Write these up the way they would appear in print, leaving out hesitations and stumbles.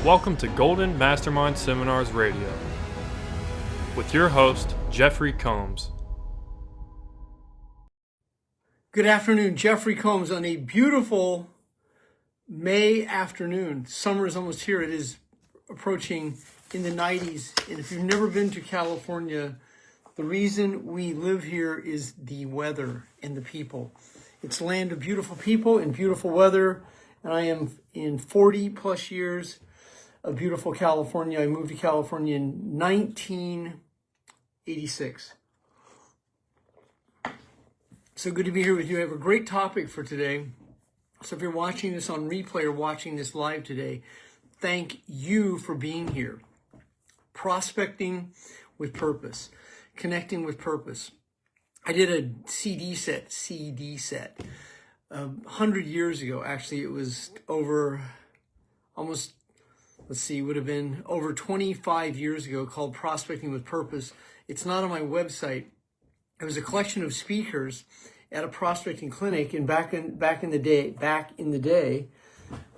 Welcome to Golden Mastermind Seminars Radio with your host, Jeffrey Combs. Good afternoon, Jeffrey Combs on a beautiful May afternoon. Summer is almost here. It is approaching in the 90s. And if you've never been to California, the reason we live here is the weather and the people. It's a land of beautiful people and beautiful weather. And I am in 40 plus years of beautiful California. I moved to California in 1986. So good to be here with you. I have a great topic for today. So if you're watching this on replay or watching this live today, thank you for being here. Prospecting with purpose, connecting with purpose. I did a CD set, 100 years ago. Actually, it was over almost, would have been over 25 years ago, called Prospecting with Purpose. It's not on my website. It was a collection of speakers at a prospecting clinic, and back in the day,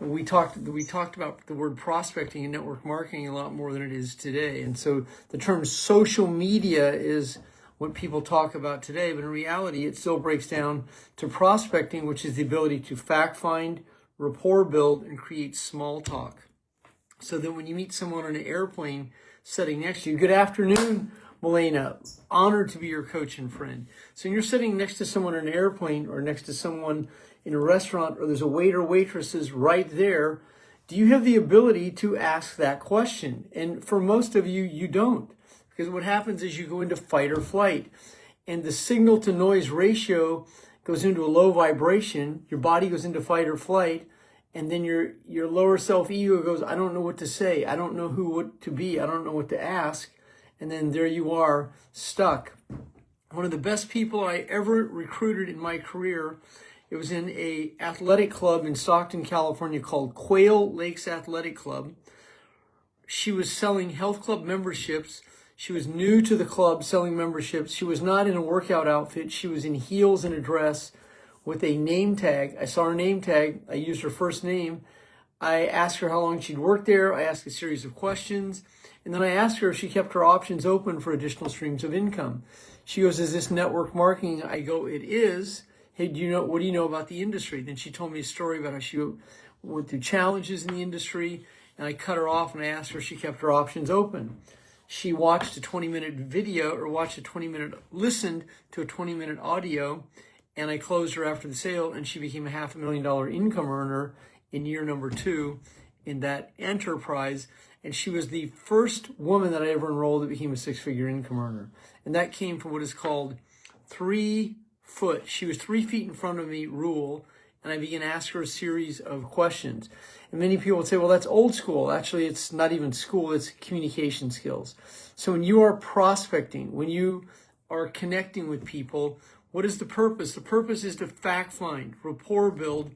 we talked about the word prospecting and network marketing a lot more than it is today. And so the term social media is what people talk about today, but in reality, it still breaks down to prospecting, which is the ability to fact find, rapport build, and create small talk. So that when you meet someone on an airplane sitting next to you, good afternoon, Melena, honored to be your coach and friend. So when you're sitting next to someone on an airplane or next to someone in a restaurant, or there's a waiter or waitresses right there, do you have the ability to ask that question? And for most of you, you don't. Because what happens is you go into fight or flight, and the signal to noise ratio goes into a low vibration, your body goes into fight or flight, and then your lower self-ego goes, I don't know what to say. I don't know what to be. I don't know what to ask. And then there you are, stuck. One of the best people I ever recruited in my career, it was in a athletic club in Stockton, California called Quail Lakes Athletic Club. She was selling health club memberships. She was new to the club selling memberships. She was not in a workout outfit. She was in heels and a dress with a name tag. I saw her name tag. I used her first name. I asked her how long she'd worked there. I asked a series of questions. And then I asked her if she kept her options open for additional streams of income. She goes, is this network marketing? I go, it is. Hey, what do you know about the industry? Then she told me a story about how she went through challenges in the industry. And I cut her off and I asked her if she kept her options open. She watched a 20-minute video listened to a 20-minute audio, and I closed her after the sale, and she became a $500,000 income earner in year number 2 in that enterprise. And she was the first woman that I ever enrolled that became a 6-figure income earner. And that came from what is called 3 foot. She was 3 feet in front of me rule. And I began to ask her a series of questions. And many people would say, well, that's old school. Actually, it's not even school, it's communication skills. So when you are prospecting, when you are connecting with people, what is the purpose? The purpose is to fact find, rapport build,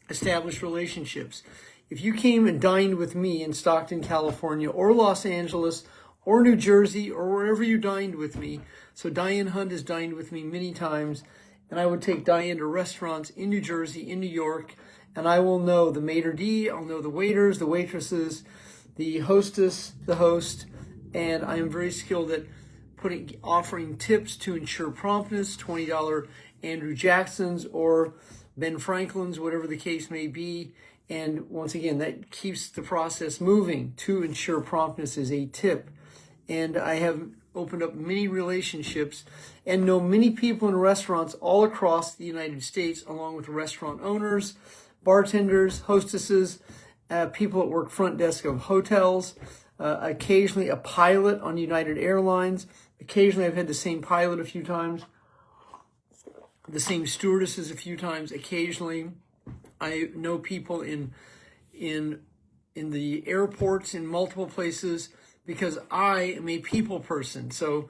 establish relationships. If you came and dined with me in Stockton, California, or Los Angeles, or New Jersey, or wherever you dined with me, so Diane Hunt has dined with me many times, and I would take Diane to restaurants in New Jersey, in New York, and I will know the maitre d', I'll know the waiters, the waitresses, the hostess, the host, and I am very skilled at offering tips to ensure promptness, $20 Andrew Jackson's or Ben Franklin's, whatever the case may be. And once again, that keeps the process moving. To ensure promptness is a tip. And I have opened up many relationships and know many people in restaurants all across the United States, along with restaurant owners, bartenders, hostesses, people that work front desk of hotels, occasionally a pilot on United Airlines. Occasionally I've had the same pilot a few times, the same stewardesses a few times. Occasionally I know people in the airports in multiple places, because I am a people person. So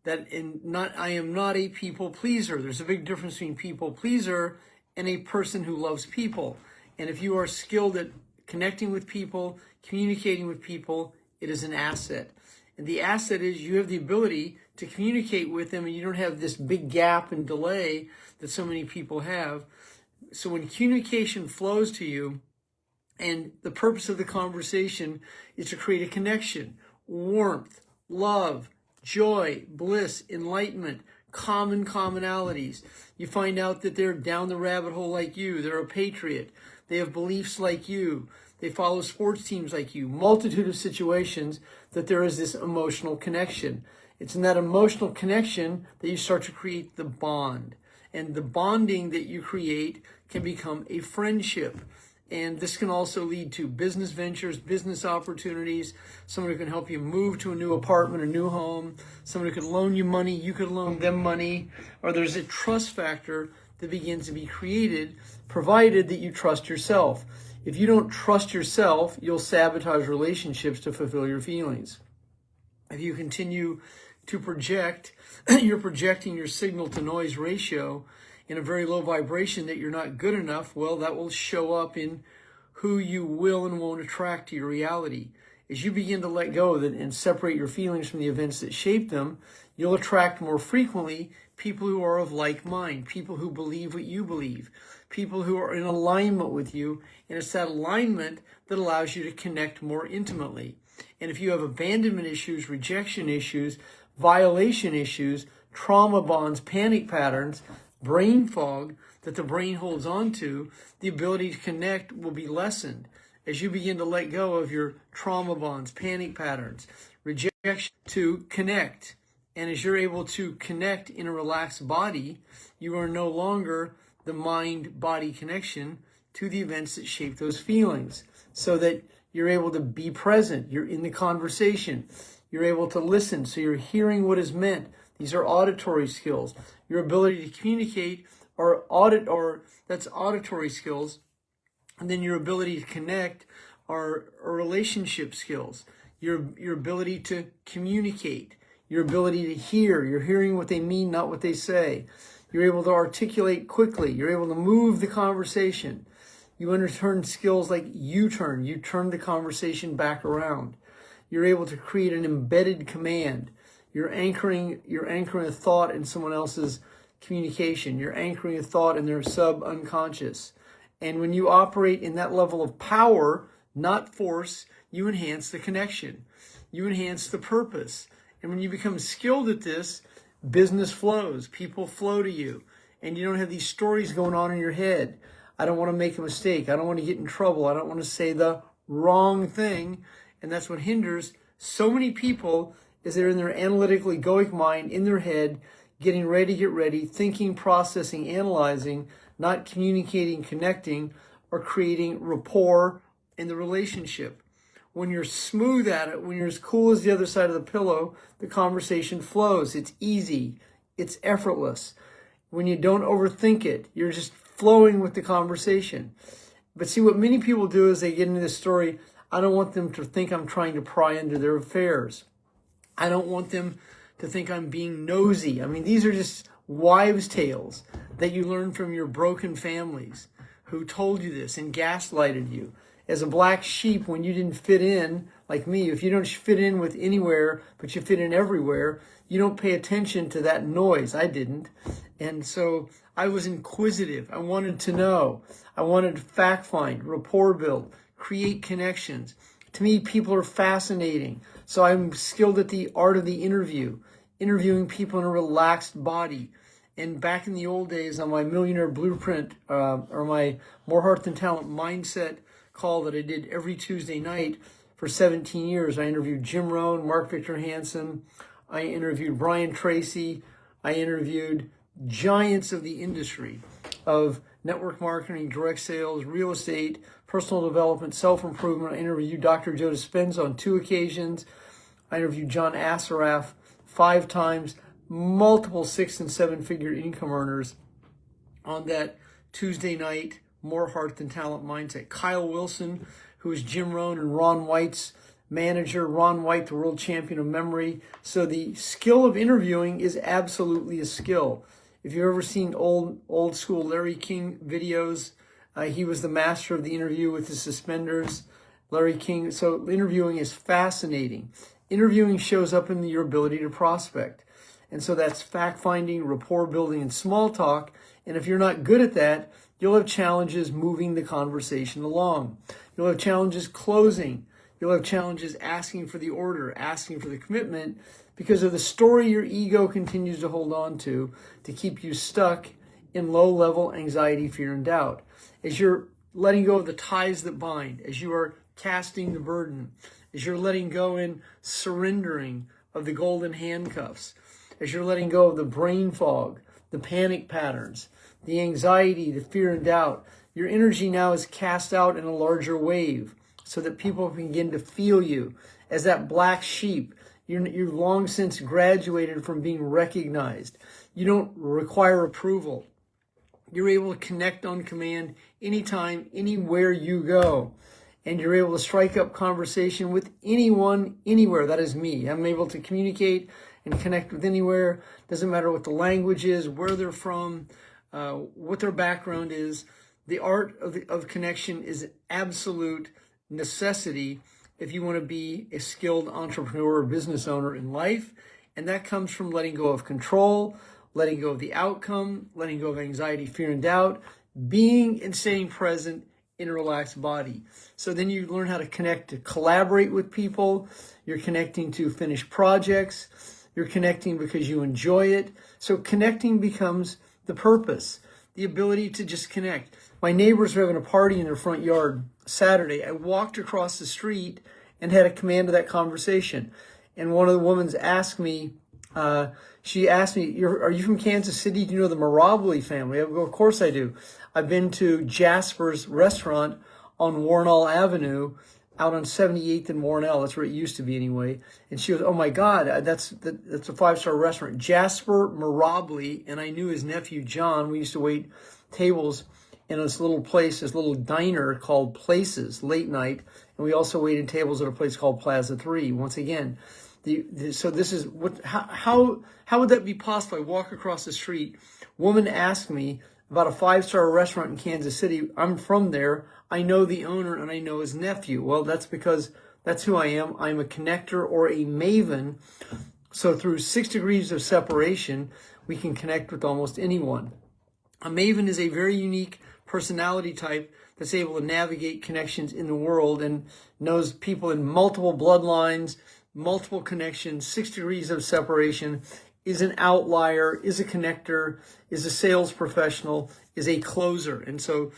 I am not a people pleaser. There's a big difference between people pleaser and a person who loves people. And if you are skilled at connecting with people, communicating with people, it is an asset. And the asset is you have the ability to communicate with them, and you don't have this big gap and delay that so many people have. So when communication flows to you, And the purpose of the conversation is to create a connection, warmth, love, joy, bliss, enlightenment, common commonalities. You find out that they're down the rabbit hole like you. They're a patriot. They have beliefs like you. They follow sports teams like you. Multitude of situations that there is this emotional connection. It's in that emotional connection that you start to create the bond. And the bonding that you create can become a friendship. And this can also lead to business ventures, business opportunities, someone who can help you move to a new apartment, a new home, someone who can loan you money, you could loan them money, or there's a trust factor that begins to be created, provided that you trust yourself. If you don't trust yourself, you'll sabotage relationships to fulfill your feelings. If you continue to project, you're projecting your signal to noise ratio in a very low vibration that you're not good enough, well, that will show up in who you will and won't attract to your reality. As you begin to let go of it and separate your feelings from the events that shape them, you'll attract more frequently people who are of like mind, people who believe what you believe, people who are in alignment with you, and it's that alignment that allows you to connect more intimately. And if you have abandonment issues, rejection issues, violation issues, trauma bonds, panic patterns, brain fog that the brain holds on to, the ability to connect will be lessened. As you begin to let go of your trauma bonds, panic patterns, rejection, to connect. And as you're able to connect in a relaxed body, you are no longer the mind-body connection to the events that shape those feelings, so that you're able to be present. You're in the conversation. You're able to listen, so you're hearing what is meant. These are auditory skills. Your ability to communicate that's auditory skills. And then your ability to connect are relationship skills. Your ability to communicate, your ability to hear. You're hearing what they mean, not what they say. You're able to articulate quickly. You're able to move the conversation. You understand skills like U-turn. You turn the conversation back around. You're able to create an embedded command. You're anchoring a thought in someone else's communication. You're anchoring a thought in their sub-unconscious. And when you operate in that level of power, not force, you enhance the connection. You enhance the purpose. And when you become skilled at this, business flows. People flow to you. And you don't have these stories going on in your head. I don't want to make a mistake. I don't want to get in trouble. I don't want to say the wrong thing. And that's what hinders so many people, is they're in their analytical egoic mind, in their head, getting ready to get ready, thinking, processing, analyzing, not communicating, connecting, or creating rapport in the relationship. When you're smooth at it, when you're as cool as the other side of the pillow, the conversation flows. It's easy. It's effortless. When you don't overthink it, you're just flowing with the conversation. But see, what many people do is they get into this story, I don't want them to think I'm trying to pry into their affairs. I don't want them to think I'm being nosy. I mean, these are just wives' tales that you learn from your broken families who told you this and gaslighted you. As a black sheep, when you didn't fit in, like me, if you don't fit in with anywhere, but you fit in everywhere, you don't pay attention to that noise. I didn't. And so I was inquisitive. I wanted to know. I wanted to fact find, rapport build, create connections. To me, people are fascinating. So I'm skilled at the art of the interview, interviewing people in a relaxed body. And back in the old days on my Millionaire Blueprint, or my More Heart Than Talent mindset call that I did every Tuesday night for 17 years, I interviewed Jim Rohn, Mark Victor Hansen. I interviewed Brian Tracy. I interviewed giants of the industry of network marketing, direct sales, real estate, personal development, self-improvement. I interviewed Dr. Joe Dispenza on 2 occasions. I interviewed John Assaraf 5 times, multiple 6- and 7-figure income earners on that Tuesday night More Heart Than Talent mindset. Kyle Wilson, who is Jim Rohn and Ron White's manager. Ron White, the world champion of memory. So the skill of interviewing is absolutely a skill. If you've ever seen old school Larry King videos, he was the master of the interview with the suspenders. Larry King. So interviewing is fascinating. Interviewing shows up in your ability to prospect. And so that's fact finding, rapport building, and small talk. And if you're not good at that, You'll have challenges moving the conversation along. You'll have challenges closing. You'll have challenges asking for the order, asking for the commitment, because of the story your ego continues to hold on to keep you stuck in low-level anxiety, fear, and doubt. As you're letting go of the ties that bind, as you are casting the burden, as you're letting go and surrendering of the golden handcuffs, as you're letting go of the brain fog, the panic patterns, the anxiety, the fear and doubt, your energy now is cast out in a larger wave so that people can begin to feel you as that black sheep. You've long since graduated from being recognized. You don't require approval. You're able to connect on command anytime, anywhere you go. And you're able to strike up conversation with anyone, anywhere. That is me. I'm able to communicate and connect with anywhere. Doesn't matter what the language is, where they're from, what their background is. The art of connection is an absolute necessity if you want to be a skilled entrepreneur or business owner in life. And that comes from letting go of control, letting go of the outcome, letting go of anxiety, fear, and doubt, being and staying present in a relaxed body. So then you learn how to connect, to collaborate with people. You're connecting to finish projects. You're connecting because you enjoy it. So connecting becomes the purpose, the ability to just connect. My neighbors were having a party in their front yard Saturday. I walked across the street and had a command of that conversation. And one of the women asked me, she asked me, are you from Kansas City? Do you know the Mirabli family? I go, of course I do. I've been to Jasper's restaurant on Warnell Avenue out on 78th and Warnell. That's where it used to be anyway. And she goes, oh my God, that's a 5-star restaurant. Jasper Mirabli, and I knew his nephew John. We used to wait tables in this little place, this little diner called Places, late night. And we also waited tables at a place called Plaza 3. Once again, so this is how would that be possible? I walk across the street. Woman asked me about a 5-star restaurant in Kansas City. I'm from there. I know the owner and I know his nephew. Well, that's because that's who I am. I'm a connector or a maven. So through 6 degrees of separation, we can connect with almost anyone. A maven is a very unique personality type that's able to navigate connections in the world and knows people in multiple bloodlines, multiple connections, 6 degrees of separation, is an outlier, is a connector, is a sales professional, is a closer. And so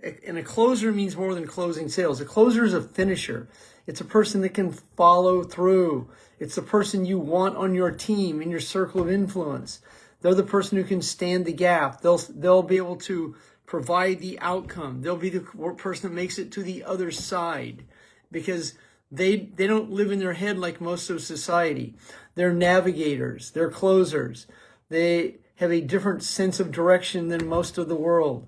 a closer means more than closing sales. A closer is a finisher. It's a person that can follow through. It's the person you want on your team, in your circle of influence. They're the person who can stand the gap. They'll be able to provide the outcome. They'll be the person that makes it to the other side, because they don't live in their head like most of society. They're navigators. They're closers. They have a different sense of direction than most of the world.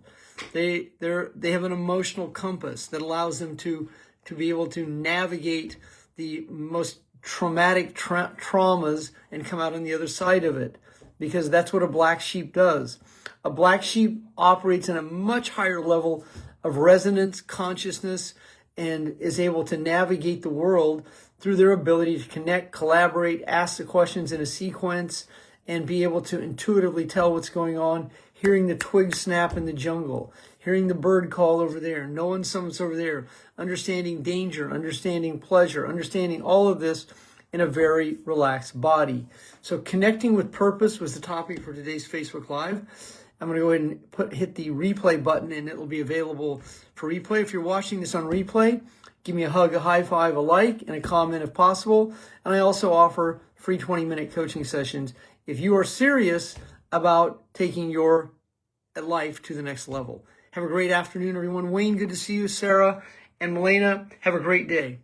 They have an emotional compass that allows them to be able to navigate the most traumatic traumas and come out on the other side of it, because that's what a black sheep does. A black sheep operates in a much higher level of resonance, consciousness, and is able to navigate the world through their ability to connect, collaborate, ask the questions in a sequence, and be able to intuitively tell what's going on, hearing the twig snap in the jungle, hearing the bird call over there, knowing someone's over there, understanding danger, understanding pleasure, understanding all of this in a very relaxed body. So connecting with purpose was the topic for today's Facebook Live. I'm going to go ahead and hit the replay button, and it will be available for replay. If you're watching this on replay, give me a hug, a high five, a like, and a comment if possible. And I also offer free 20-minute coaching sessions if you are serious about taking your life to the next level. Have a great afternoon, everyone. Wayne, good to see you. Sarah and Milena, have a great day.